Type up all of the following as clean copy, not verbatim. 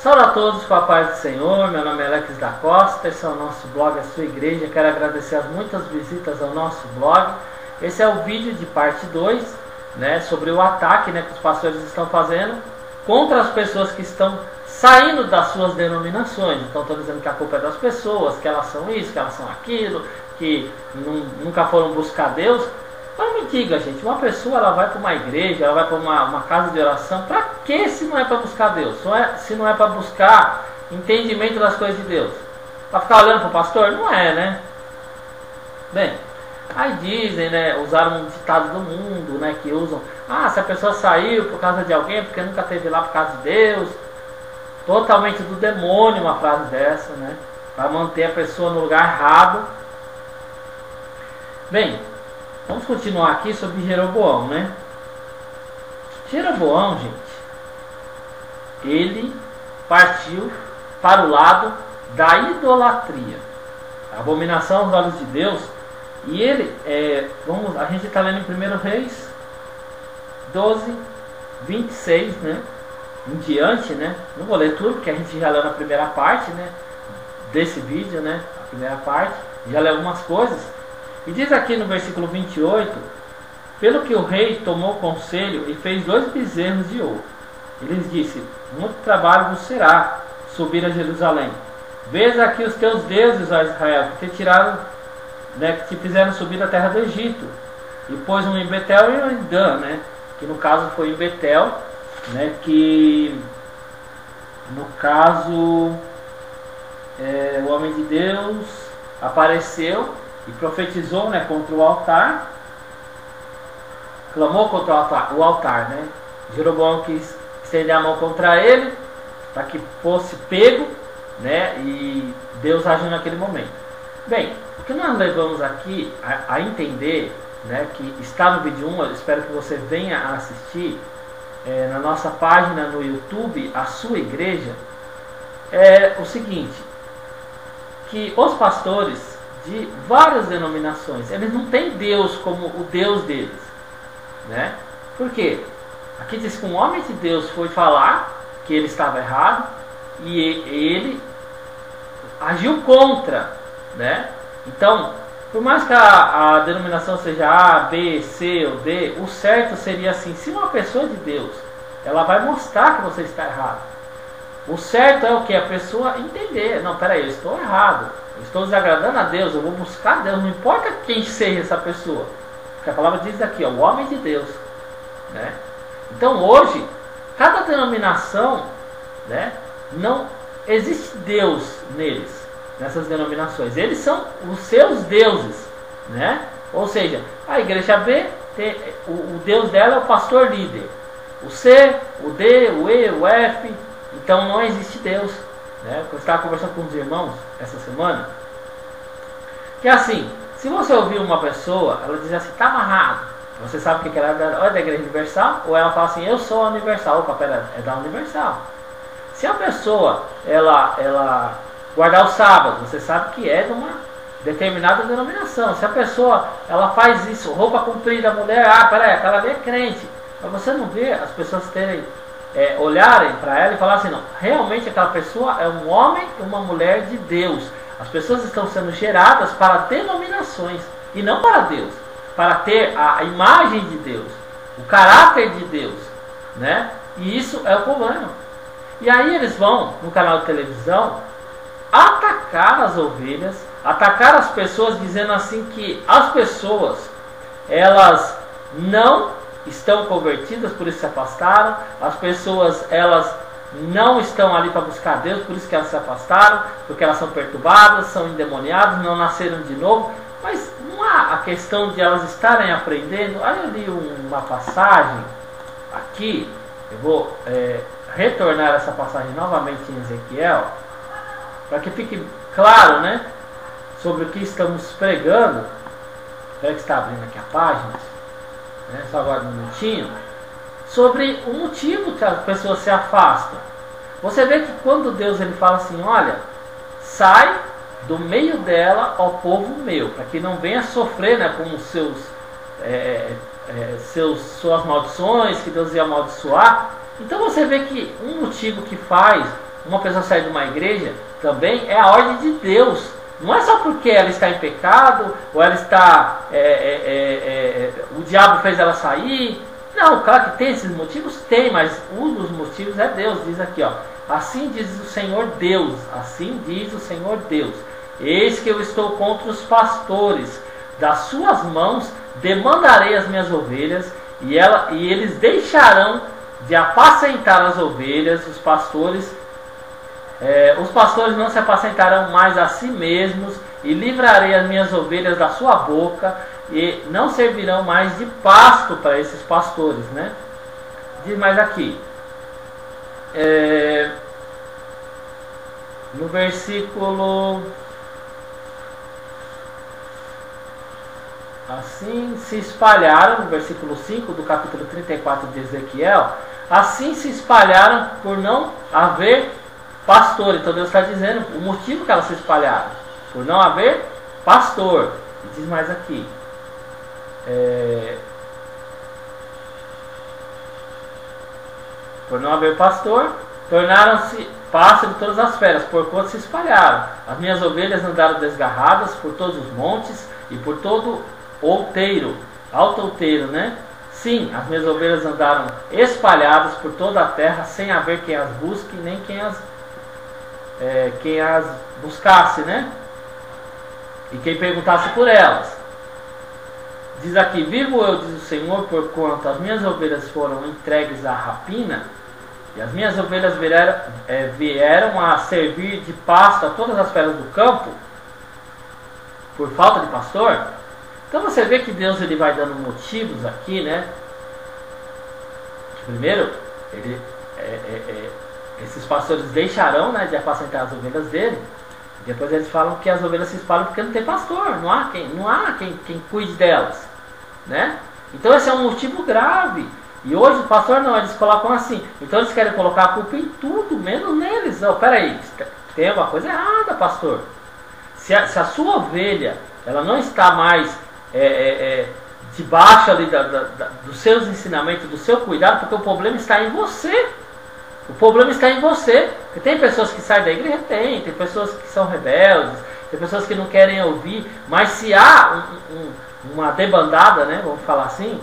Salve a todos com a paz do Senhor, meu nome é Alex da Costa, esse é o nosso blog, a sua igreja. Quero agradecer as muitas visitas ao nosso blog. Esse é o vídeo de parte 2, né, sobre o ataque, né, que os pastores estão fazendo contra as pessoas que estão saindo das suas denominações. Então estão dizendo que a culpa é das pessoas, que elas são isso, que elas são aquilo, que nunca foram buscar Deus. Mas me diga, gente, uma pessoa ela vai para uma igreja, ela vai para uma casa de oração, para que se não é para buscar Deus? Se não é para buscar entendimento das coisas de Deus? Para ficar olhando para o pastor? Não é, né? Bem, aí dizem, né, usaram um ditado do mundo, né, que usam, se a pessoa saiu por causa de alguém, porque nunca esteve lá por causa de Deus. Totalmente do demônio uma frase dessa, né, para manter a pessoa no lugar errado. Bem, vamos continuar aqui sobre Jeroboão, né? Jeroboão, gente, ele partiu para o lado da idolatria, a abominação aos olhos de Deus. E ele, a gente está lendo em 1 Reis 12, 26, né? Em diante, né? Não vou ler tudo, porque a gente já leu na primeira parte, né, desse vídeo, né? A primeira parte, já leu algumas coisas. E diz aqui no versículo 28, pelo que o rei tomou conselho e fez 2 bezerros de ouro. Ele lhes disse, muito trabalho vos será subir a Jerusalém. Vês aqui os teus deuses, ó Israel, que te tiraram, né, que te fizeram subir da terra do Egito. E pôs um em Betel e um em Dan, né, que no caso foi em Betel, né, que no caso o homem de Deus apareceu e profetizou, né, contra o altar, clamou contra o altar, né? Jeroboão quis estender a mão contra ele para que fosse pego, né, e Deus agiu naquele momento. Bem, o que nós levamos aqui a entender, né, que está no vídeo 1, eu espero que você venha a assistir na nossa página no YouTube, a sua igreja, é o seguinte, que os pastores de várias denominações, eles não têm Deus como o Deus deles, né? Por quê? Aqui diz que um homem de Deus foi falar que ele estava errado e ele agiu contra, né? Então, por mais que a denominação seja A, B, C ou D, o certo seria assim, se uma pessoa de Deus, ela vai mostrar que você está errado. O certo é o que? A pessoa entender, não, peraí, eu estou errado, eu estou desagradando a Deus, eu vou buscar Deus, não importa quem seja essa pessoa, porque a palavra diz aqui, o homem de Deus, né? Então hoje, cada denominação, né, não existe Deus neles, nessas denominações, eles são os seus deuses, né? Ou seja, a igreja B, o Deus dela é o pastor líder, o C, o D, o E, o F. Então não existe Deus, né? Eu estava conversando com os irmãos essa semana, que é assim, se você ouvir uma pessoa, ela diz assim, está amarrado, você sabe que ela é da Igreja Universal, ou ela fala assim, eu sou a Universal, opa, pera, é da Universal. Se a pessoa, ela guardar o sábado, você sabe que é de uma determinada denominação. Se a pessoa, ela faz isso, roupa comprida, a mulher, peraí, aquela ali é crente, mas você não vê as pessoas olharem para ela e falar assim, não, realmente aquela pessoa é um homem e uma mulher de Deus. As pessoas estão sendo geradas para denominações e não para Deus, para ter a imagem de Deus, o caráter de Deus, né? E isso é o problema. E aí eles vão no canal de televisão atacar as ovelhas, atacar as pessoas, dizendo assim que as pessoas, elas não estão convertidas, por isso se afastaram. As pessoas, elas não estão ali para buscar Deus, por isso que elas se afastaram, porque elas são perturbadas, são endemoniadas, não nasceram de novo. Mas não há a questão de elas estarem aprendendo. Aí eu li uma passagem aqui, eu vou retornar essa passagem novamente em Ezequiel, para que fique claro, né, sobre o que estamos pregando. Espero que está abrindo aqui a página, né, só agora um minutinho, sobre o motivo que as pessoas se afastam. Você vê que quando Deus ele fala assim, olha, sai do meio dela ao povo meu, para que não venha sofrer, né, com os suas maldições, que Deus ia amaldiçoar. Então você vê que um motivo que faz uma pessoa sair de uma igreja também é a ordem de Deus. Não é só porque ela está em pecado, ou ela está. O diabo fez ela sair. Não, claro que tem esses motivos, tem, mas um dos motivos é Deus. Diz aqui, ó. Assim diz o Senhor Deus. Assim diz o Senhor Deus. Eis que eu estou contra os pastores. Das suas mãos demandarei as minhas ovelhas, e eles deixarão de apacentar as ovelhas. Os pastores não se apacentarão mais a si mesmos, e livrarei as minhas ovelhas da sua boca, e não servirão mais de pasto para esses pastores, né? Diz mais aqui, no versículo: assim se espalharam, no versículo 5 do capítulo 34 de Ezequiel, assim se espalharam por não haver pastor. Então Deus está dizendo o motivo que elas se espalharam: por não haver pastor. E diz mais aqui, por não haver pastor, tornaram-se pasto de todas as feras, porquanto se espalharam. As minhas ovelhas andaram desgarradas por todos os montes e por todo outeiro, alto outeiro, né? Sim, as minhas ovelhas andaram espalhadas por toda a terra, sem haver quem as busque, nem quem as buscasse, né? E quem perguntasse por elas. Diz aqui: vivo eu, diz o Senhor, porquanto as minhas ovelhas foram entregues à rapina, e as minhas ovelhas vieram a servir de pasto a todas as feras do campo, por falta de pastor. Então você vê que Deus ele vai dando motivos aqui, né? Primeiro, esses pastores deixarão, né, de apacentar as ovelhas dele. Depois eles falam que as ovelhas se espalham porque não tem pastor, não há quem cuide delas, né? Então esse é um motivo grave. E hoje o pastor não, eles colocam assim. Então eles querem colocar a culpa em tudo, menos neles. Oh, peraí, tem alguma coisa errada, pastor. Se a sua ovelha ela não está mais debaixo ali dos seus ensinamentos, do seu cuidado, porque o problema está em você. O problema está em você. Porque tem pessoas que saem da igreja? Tem pessoas que são rebeldes, tem pessoas que não querem ouvir, mas se há uma debandada, né, vamos falar assim,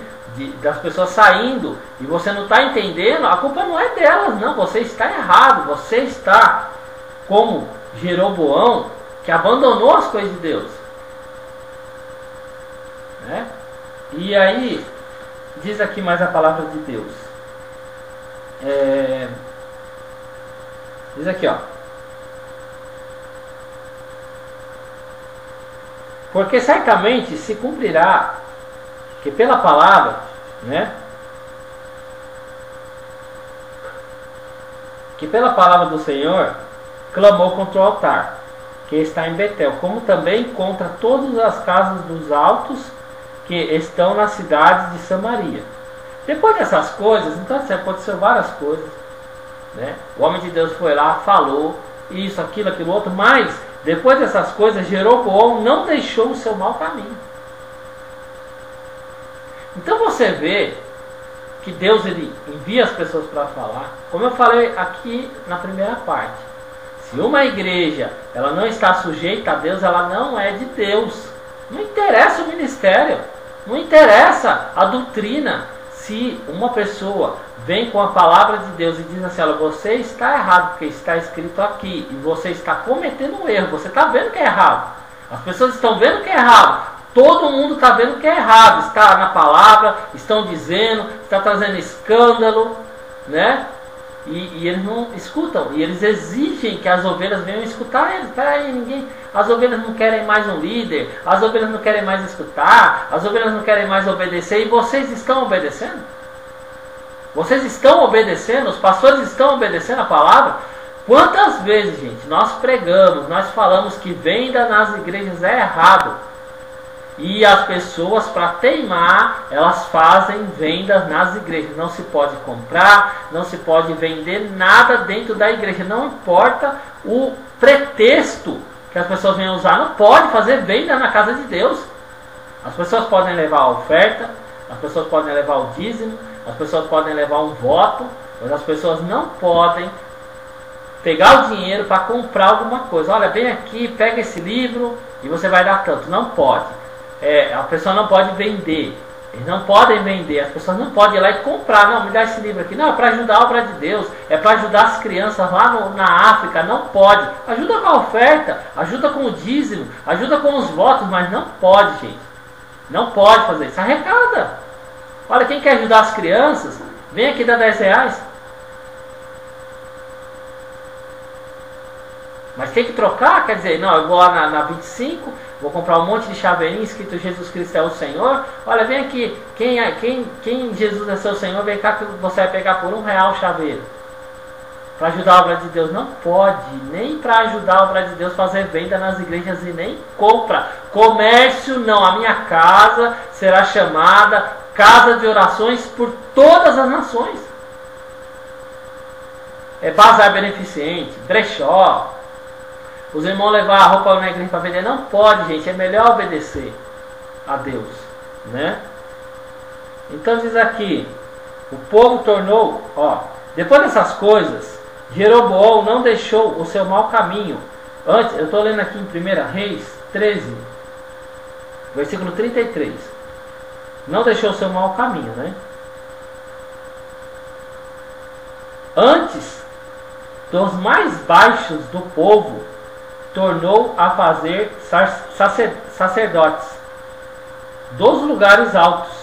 das pessoas saindo e você não está entendendo, a culpa não é delas, não. Você está errado, você está como Jeroboão, que abandonou as coisas de Deus, né? E aí diz aqui mais a palavra de Deus, diz aqui, ó: porque certamente se cumprirá que pela palavra, né, que pela palavra do Senhor clamou contra o altar que está em Betel, como também contra todas as casas dos altos que estão nas cidades de Samaria. Depois dessas coisas, então aconteceu várias coisas, né? O homem de Deus foi lá, falou isso, aquilo outro, mas depois dessas coisas, Jeroboão não deixou o seu mau caminho. Então você vê que Deus ele envia as pessoas para falar, como eu falei aqui na primeira parte. Se uma igreja ela não está sujeita a Deus, ela não é de Deus. Não interessa o ministério, não interessa a doutrina. Se uma pessoa vem com a palavra de Deus e diz assim: olha, você está errado porque está escrito aqui, e você está cometendo um erro, você está vendo que é errado, as pessoas estão vendo que é errado, todo mundo está vendo que é errado, está na palavra, estão dizendo, está trazendo escândalo, né? E eles não escutam, e eles exigem que as ovelhas venham escutar eles. Peraí, as ovelhas não querem mais um líder, as ovelhas não querem mais escutar, as ovelhas não querem mais obedecer, e vocês estão obedecendo? Vocês estão obedecendo? Os pastores estão obedecendo a palavra? Quantas vezes, gente, nós pregamos, nós falamos que venda nas igrejas é errado, e as pessoas, para teimar, elas fazem vendas nas igrejas. Não se pode comprar, não se pode vender nada dentro da igreja. Não importa o pretexto que as pessoas venham usar, não pode fazer venda na casa de Deus. As pessoas podem levar a oferta, as pessoas podem levar o dízimo, as pessoas podem levar um voto, mas as pessoas não podem pegar o dinheiro para comprar alguma coisa. Olha, vem aqui, pega esse livro e você vai dar tanto. Não pode. A pessoa não pode vender. Eles não podem vender. As pessoas não podem ir lá e comprar. Não, me dá esse livro aqui. Não, é para ajudar a obra de Deus. É para ajudar as crianças lá na África. Não pode. Ajuda com a oferta. Ajuda com o dízimo. Ajuda com os votos. Mas não pode, gente. Não pode fazer isso. Arrecada. Olha, quem quer ajudar as crianças, vem aqui dar 10 reais. Mas tem que trocar, quer dizer, não, eu vou lá na 25, vou comprar um monte de chaveirinho escrito Jesus Cristo é o Senhor. Olha, vem aqui, quem Jesus é seu Senhor, vem cá que você vai pegar por R$1 o chaveiro. Para ajudar a obra de Deus. Não pode, nem para ajudar a obra de Deus fazer venda nas igrejas e nem compra. Comércio não, a minha casa será chamada casa de orações por todas as nações. Bazar beneficente, brechó. Os irmãos levar a roupa na igreja para vender. Não pode, gente. É melhor obedecer a Deus, né? Então diz aqui, o povo tornou, depois dessas coisas, Jeroboão não deixou o seu mau caminho. Antes, eu estou lendo aqui em 1 Reis 13, versículo 33. Não deixou o seu mau caminho, né? Antes dos mais baixos do povo, tornou a fazer sacerdotes dos lugares altos.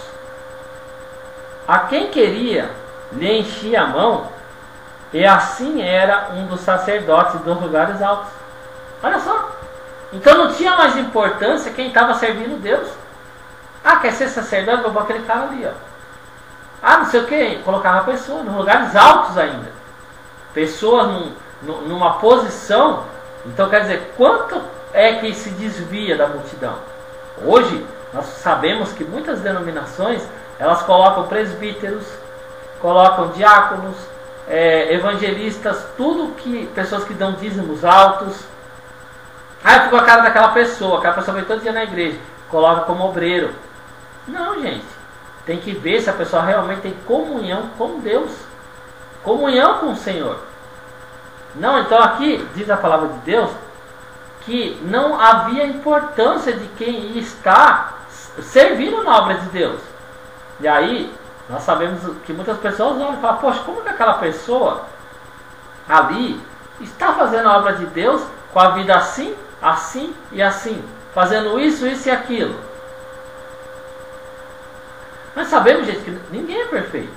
A quem queria lhe enchia a mão, e assim era um dos sacerdotes dos lugares altos. Olha só. Então não tinha mais importância quem estava servindo Deus. Quer ser sacerdote? Vou pôr aquele cara ali, não sei o que. Colocava a pessoa nos lugares altos ainda. Pessoas numa posição. Então quer dizer, quanto é que se desvia da multidão? Hoje nós sabemos que muitas denominações, elas colocam presbíteros, colocam diáconos, evangelistas, pessoas que dão dízimos altos. Ficou a cara daquela pessoa vem todo dia na igreja, coloca como obreiro. Não, gente, tem que ver se a pessoa realmente tem comunhão com Deus, comunhão com o Senhor. Não, então aqui diz a palavra de Deus que não havia importância de quem está servindo na obra de Deus. E aí nós sabemos que muitas pessoas olham e falam, poxa, como que aquela pessoa ali está fazendo a obra de Deus com a vida assim, assim e assim, fazendo isso, isso e aquilo. Nós sabemos, gente, que ninguém é perfeito,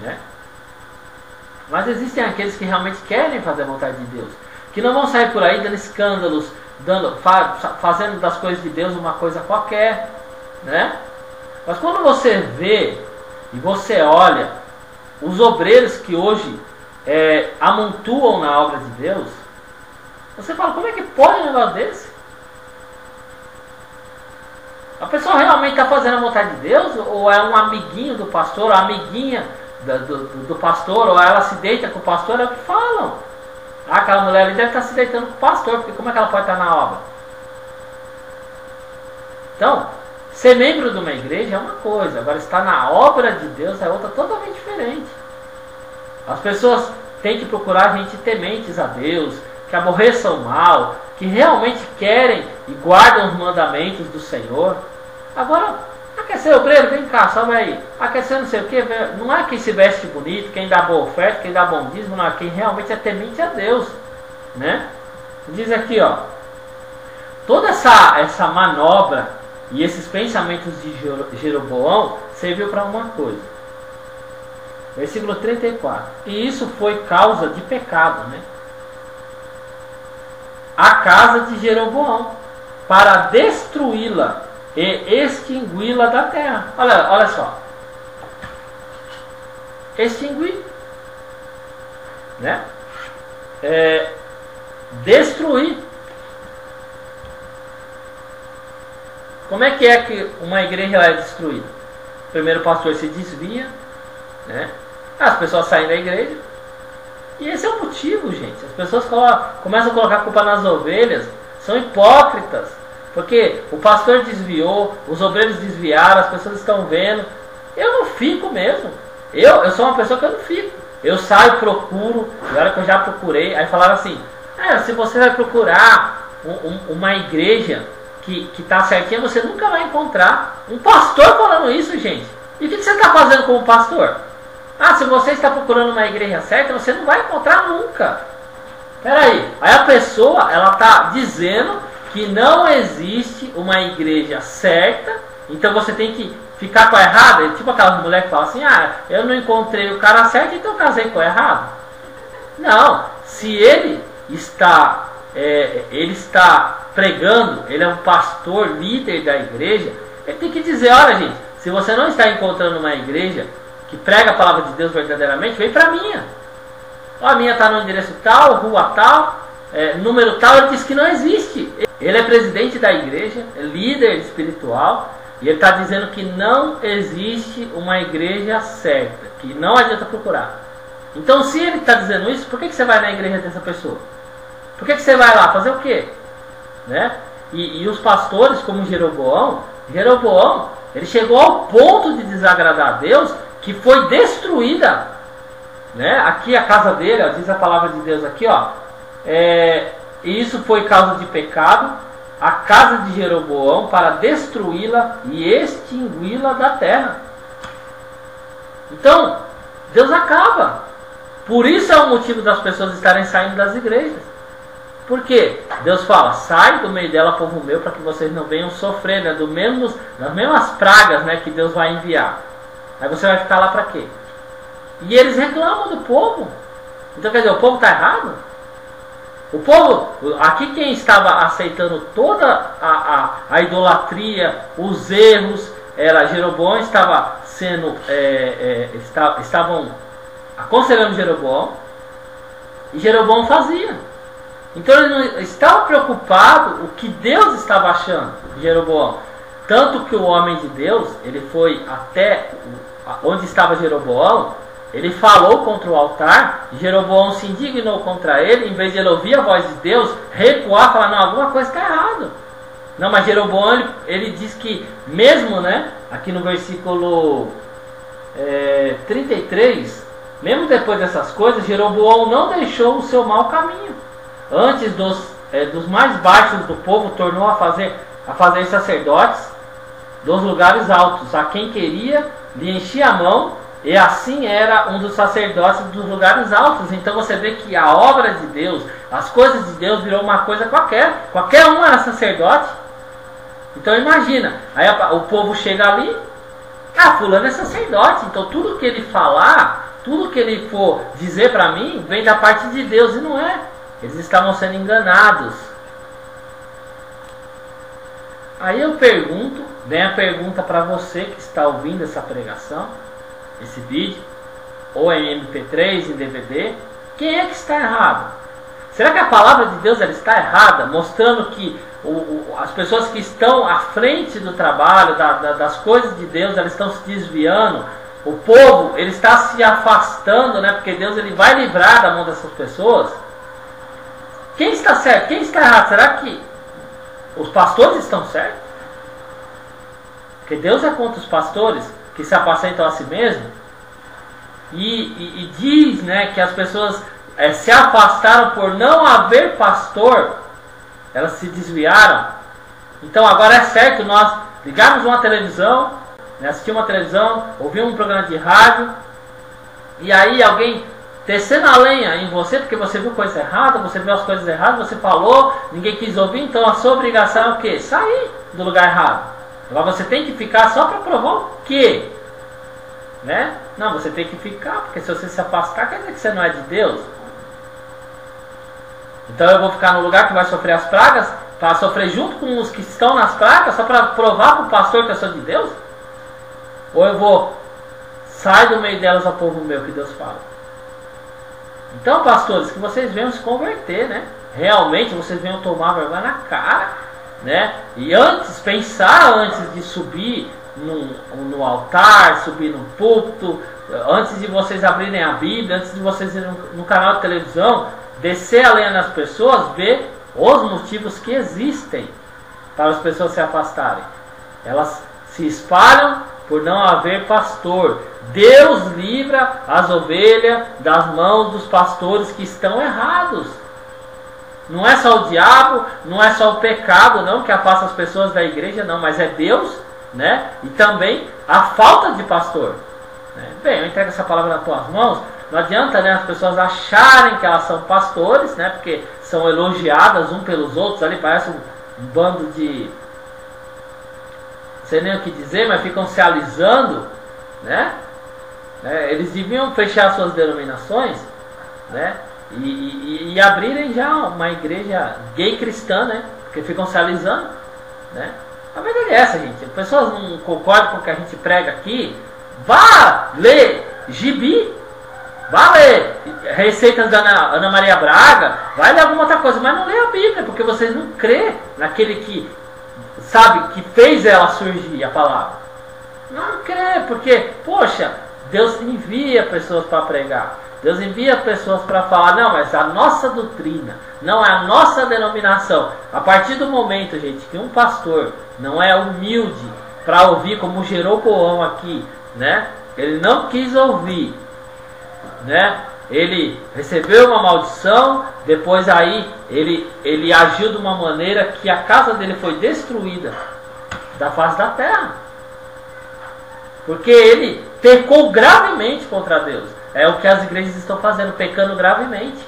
né? Mas existem aqueles que realmente querem fazer a vontade de Deus, que não vão sair por aí dando escândalos, fazendo das coisas de Deus uma coisa qualquer, né? Mas quando você vê e você olha os obreiros que hoje amontoam na obra de Deus, você fala, como é que pode um negócio desse? A pessoa realmente está fazendo a vontade de Deus? Ou é um amiguinho do pastor, ou amiguinha do pastor, ou ela se deita com o pastor? É o que falam. Aquela mulher ali deve estar se deitando com o pastor, porque como é que ela pode estar na obra? Então, ser membro de uma igreja é uma coisa, agora estar na obra de Deus é outra totalmente diferente. As pessoas têm que procurar gente tementes a Deus, que aborreçam o mal, que realmente querem e guardam os mandamentos do Senhor. Agora, quer ser obreiro? Vem cá, sobe aí. Quer ser não sei o que? Não é quem se veste bonito, quem dá boa oferta, quem dá bom dízimo, não é quem realmente é temente a Deus, né? Diz aqui, toda essa manobra e esses pensamentos de Jeroboão serviu para uma coisa. Versículo 34. E isso foi causa de pecado, né? A casa de Jeroboão, para destruí-la e extingui-la da terra. Olha só. Extinguir, né? Destruir. Como é que uma igreja é destruída? Primeiro o pastor se desvia, né? As pessoas saem da igreja. E esse é o motivo, gente. As pessoas começam a colocar a culpa nas ovelhas. São hipócritas. Porque o pastor desviou, os obreiros desviaram, as pessoas estão vendo. Eu não fico mesmo. Eu sou uma pessoa que eu não fico. Eu saio, procuro, e a hora que eu já procurei, aí falaram assim, se você vai procurar uma igreja que está certinha, você nunca vai encontrar. Um pastor falando isso, gente. E o que você está fazendo como pastor? Se você está procurando uma igreja certa, você não vai encontrar nunca. Peraí, aí a pessoa, ela está dizendo que não existe uma igreja certa, então você tem que ficar com a errada. É tipo aquelas mulheres que falam assim, eu não encontrei o cara certo, então eu casei com o errado. Não, se ele está pregando, ele é um pastor, líder da igreja, ele tem que dizer, olha gente, se você não está encontrando uma igreja que prega a palavra de Deus verdadeiramente, vem para a minha. A minha está no endereço tal, rua tal, número tal. Ele diz que não existe. Ele é presidente da igreja, é líder espiritual, e ele está dizendo que não existe uma igreja certa, que não adianta procurar. Então, se ele está dizendo isso, por que você vai na igreja dessa pessoa? Por que você vai lá? Fazer o quê? Né? E os pastores, como Jeroboão, ele chegou ao ponto de desagradar a Deus, que foi destruída, né? Aqui a casa dele, diz a palavra de Deus aqui, e isso foi causa de pecado, a casa de Jeroboão, para destruí-la e extingui-la da terra. Então, Deus acaba. Por isso é o motivo das pessoas estarem saindo das igrejas. Por quê? Deus fala, sai do meio dela, povo meu, para que vocês não venham sofrer, né, das mesmas pragas, né, que Deus vai enviar. Aí você vai ficar lá para quê? E eles reclamam do povo. Então quer dizer, o povo está errado? O povo, aqui quem estava aceitando toda a idolatria, os erros, era Jeroboão, estavam aconselhando Jeroboão, e Jeroboão fazia. Então ele não estava preocupado o que Deus estava achando de Jeroboão. Tanto que o homem de Deus, ele foi até onde estava Jeroboão, ele falou contra o altar, Jeroboão se indignou contra ele, em vez de ele ouvir a voz de Deus, recuar, falar, não, alguma coisa está errada. Não, mas Jeroboão, ele diz que mesmo, né, aqui no versículo 33, mesmo depois dessas coisas, Jeroboão não deixou o seu mau caminho. Antes dos mais baixos do povo, tornou a fazer sacerdotes dos lugares altos. A quem queria, lhe enchia a mão, e assim era um dos sacerdotes dos lugares altos. Então você vê que a obra de Deus, as coisas de Deus virou uma coisa qualquer. Qualquer um era sacerdote. Então imagina, aí o povo chega ali, fulano é sacerdote, então tudo que ele falar, tudo que ele for dizer para mim, vem da parte de Deus, e não é. Eles estavam sendo enganados. Aí eu pergunto, vem a pergunta para você que está ouvindo essa pregação, esse vídeo, ou em MP3, em DVD, quem é que está errado? Será que a palavra de Deus ela está errada, mostrando que as pessoas que estão à frente do trabalho, das coisas de Deus, elas estão se desviando? O povo, ele está se afastando, né? Porque Deus ele vai livrar da mão dessas pessoas. Quem está certo? Quem está errado? Será que os pastores estão certos? Porque Deus é contra os pastores que se apacentam a si mesmo. E diz, né, que as pessoas se afastaram por não haver pastor. Elas se desviaram. Então agora é certo nós ligarmos uma televisão, né, assistir uma televisão, ouvir um programa de rádio, e aí alguém tecendo a lenha em você, porque você viu coisa errada, você viu as coisas erradas, você falou, ninguém quis ouvir, então a sua obrigação é o quê? Sair do lugar errado. Agora você tem que ficar só para provar o quê? Né? Não, você tem que ficar, porque se você se afastar, quer dizer que você não é de Deus. Então eu vou ficar no lugar que vai sofrer as pragas, para sofrer junto com os que estão nas pragas, só para provar para o pastor que eu sou de Deus? Ou eu vou sair do meio delas ao povo meu, que Deus fala? Então, pastores, que vocês venham se converter, né? Realmente vocês venham tomar vergonha na cara, né? E pensar antes de subir no altar, subir no púlpito, antes de vocês abrirem a Bíblia, antes de vocês irem no canal de televisão, descer a lenha nas pessoas, ver os motivos que existem para as pessoas se afastarem. Elas se espalham por não haver pastor. Deus livra as ovelhas das mãos dos pastores que estão errados. Não é só o diabo, não é só o pecado não que afasta as pessoas da igreja, não, mas é Deus, né? E também a falta de pastor. Bem, eu entrego essa palavra nas tuas mãos. Não adianta, né, as pessoas acharem que elas são pastores, né? Porque são elogiadas uns pelos outros. Ali parece um bando de... não sei nem o que dizer, mas ficam se alisando, né? Eles deviam fechar suas denominações, né? E abrirem já uma igreja gay cristã, né? Porque ficam se alisando, né? A verdade é essa, gente. As pessoas não concordam com o que a gente prega aqui. Vá ler gibi, vá ler receitas da Ana Maria Braga, vai ler alguma outra coisa, mas não lê a Bíblia, porque vocês não crê naquele que sabe, que fez ela surgir, a palavra. Não crê, porque, poxa, Deus envia pessoas para pregar. Deus envia pessoas para falar, não, mas a nossa doutrina, não é a nossa denominação. A partir do momento, gente, que um pastor não é humilde para ouvir, como Jeroboão aqui, né? Ele não quis ouvir, né? Ele recebeu uma maldição, depois aí ele agiu de uma maneira que a casa dele foi destruída da face da terra. Porque ele pecou gravemente contra Deus. É o que as igrejas estão fazendo, pecando gravemente.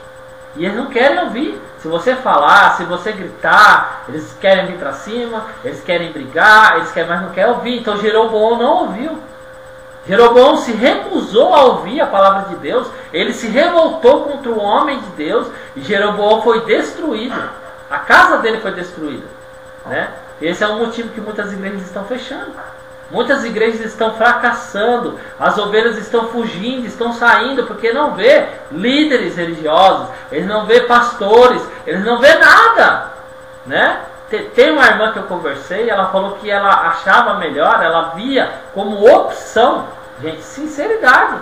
E eles não querem ouvir. Se você falar, se você gritar, eles querem vir para cima, eles querem brigar, eles querem, mas não querem ouvir. Então Jeroboão não ouviu. Jeroboão se recusou a ouvir a palavra de Deus. Ele se revoltou contra o homem de Deus. E Jeroboão foi destruído. A casa dele foi destruída, né? Esse é o motivo que muitas igrejas estão fechando. Muitas igrejas estão fracassando, as ovelhas estão fugindo, estão saindo, porque não vê líderes religiosos, eles não vê pastores, eles não vê nada, né? Tem uma irmã que eu conversei, ela falou que ela achava melhor, ela via como opção, gente, sinceridade,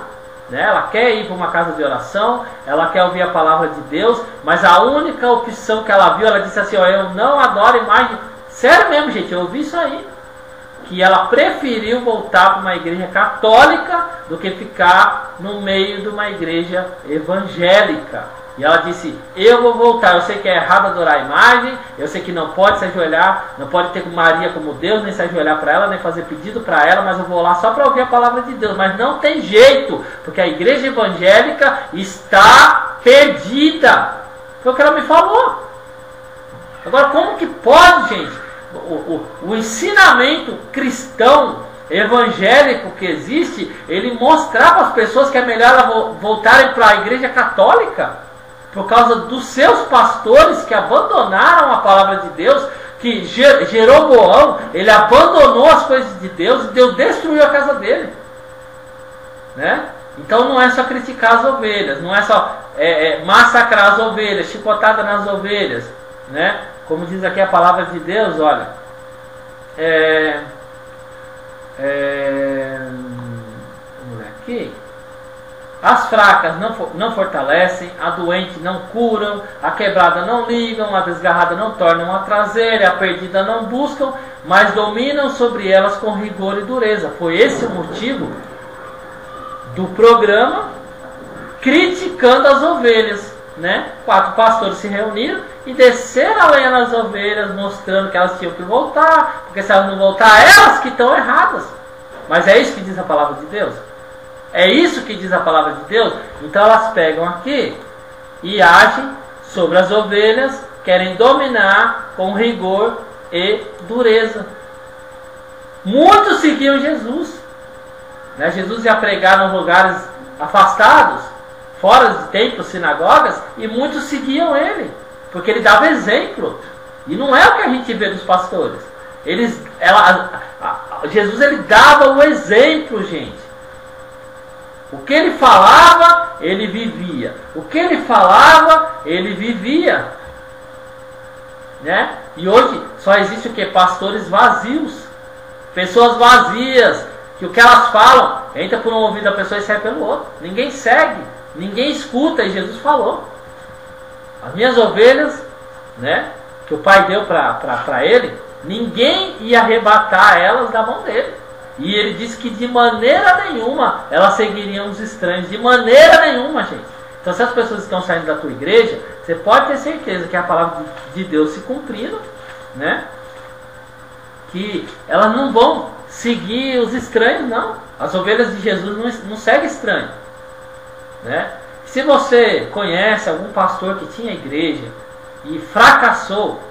né? Ela quer ir para uma casa de oração, ela quer ouvir a palavra de Deus, mas a única opção que ela viu, ela disse assim, ó, eu não adoro imagem. Sério mesmo, gente, eu ouvi isso aí. Que ela preferiu voltar para uma igreja católica do que ficar no meio de uma igreja evangélica. E ela disse, eu vou voltar, eu sei que é errado adorar a imagem, eu sei que não pode se ajoelhar, não pode ter Maria como Deus, nem se ajoelhar para ela, nem fazer pedido para ela, mas eu vou lá só para ouvir a palavra de Deus. Mas não tem jeito, porque a igreja evangélica está perdida. Foi o que ela me falou. Agora, como que pode, gente? O ensinamento cristão evangélico que existe, ele mostrar para as pessoas que é melhor elas voltarem para a igreja católica por causa dos seus pastores que abandonaram a palavra de Deus, que Jeroboão, ele abandonou as coisas de Deus e Deus destruiu a casa dele, né? Então não é só criticar as ovelhas, não é só massacrar as ovelhas, chicotada nas ovelhas, né? Como diz aqui a palavra de Deus, olha, vamos ver aqui, as fracas não fortalecem, a doente não curam, a quebrada não ligam, a desgarrada não tornam a trazer, a perdida não buscam, mas dominam sobre elas com rigor e dureza. Foi esse o motivo do programa criticando as ovelhas, né? 4 pastores se reuniram e desceram a lenha nas ovelhas, mostrando que elas tinham que voltar, porque se elas não voltar, elas que estão erradas. Mas é isso que diz a palavra de Deus? É isso que diz a palavra de Deus? Então elas pegam aqui e agem sobre as ovelhas, querem dominar com rigor e dureza. Muitos seguiam Jesus, né? Jesus ia pregar nos lugares afastados, fora de templos, sinagogas, e muitos seguiam ele, porque ele dava exemplo. E não é o que a gente vê dos pastores. Jesus ele dava o exemplo, gente. O que ele falava, ele vivia. O que ele falava, ele vivia, né? E hoje só existe o que? Pastores vazios, pessoas vazias, que o que elas falam entra por um ouvido da pessoa e sai pelo outro. Ninguém segue, ninguém escuta. E Jesus falou: as minhas ovelhas, né, que o Pai deu para ele, ninguém ia arrebatar elas da mão dele. E ele disse que de maneira nenhuma elas seguiriam os estranhos. De maneira nenhuma, gente. Então, se as pessoas estão saindo da tua igreja, você pode ter certeza que a palavra de Deus se cumprindo, né? Que elas não vão seguir os estranhos, não. As ovelhas de Jesus não seguem estranhos, né? Se você conhece algum pastor que tinha igreja e fracassou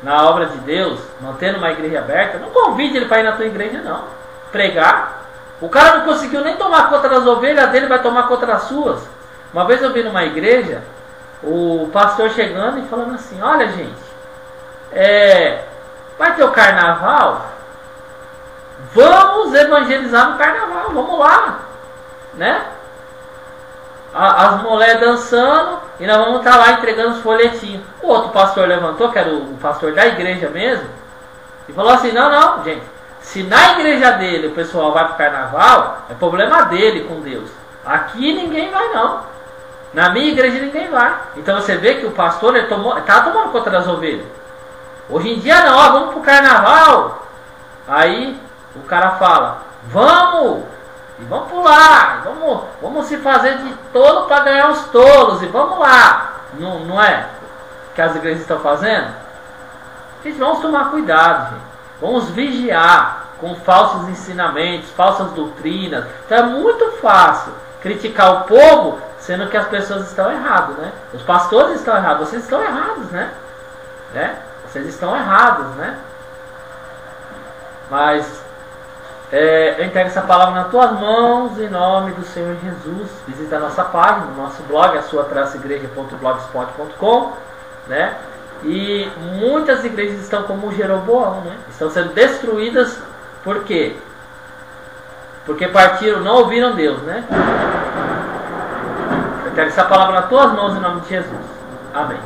na obra de Deus, mantendo uma igreja aberta, não convide ele para ir na tua igreja, não. Pregar. O cara não conseguiu nem tomar conta das ovelhas dele, vai tomar conta das suas. Uma vez eu vi numa igreja o pastor chegando e falando assim: olha, gente, vai ter o carnaval, vamos evangelizar no carnaval, vamos lá, né? As mulheres dançando e nós vamos estar lá entregando os folhetinhos. O outro pastor levantou, que era o pastor da igreja mesmo, e falou assim: não, gente, se na igreja dele o pessoal vai para o carnaval, é problema dele com Deus. Aqui ninguém vai, não. Na minha igreja ninguém vai. Então você vê que o pastor está tomando conta das ovelhas. Hoje em dia não, vamos para o carnaval. Aí o cara fala: vamos! E vamos pular, vamos se fazer de tolo para ganhar os tolos, e vamos lá. Não é que as igrejas estão fazendo? Gente, vamos tomar cuidado, gente. Vamos vigiar com falsos ensinamentos, falsas doutrinas. Então é muito fácil criticar o povo, sendo que as pessoas estão erradas, né? Os pastores estão errados, vocês estão errados, né? Vocês estão errados, né? Mas eu entrego essa palavra nas tuas mãos, em nome do Senhor Jesus. Visita a nossa página, o nosso blog, a sua-igreja.blogspot.com, né? E muitas igrejas estão como Jeroboão, né? Estão sendo destruídas. Por quê? Porque partiram, não ouviram Deus, né? Eu entrego essa palavra nas tuas mãos, em nome de Jesus. Amém.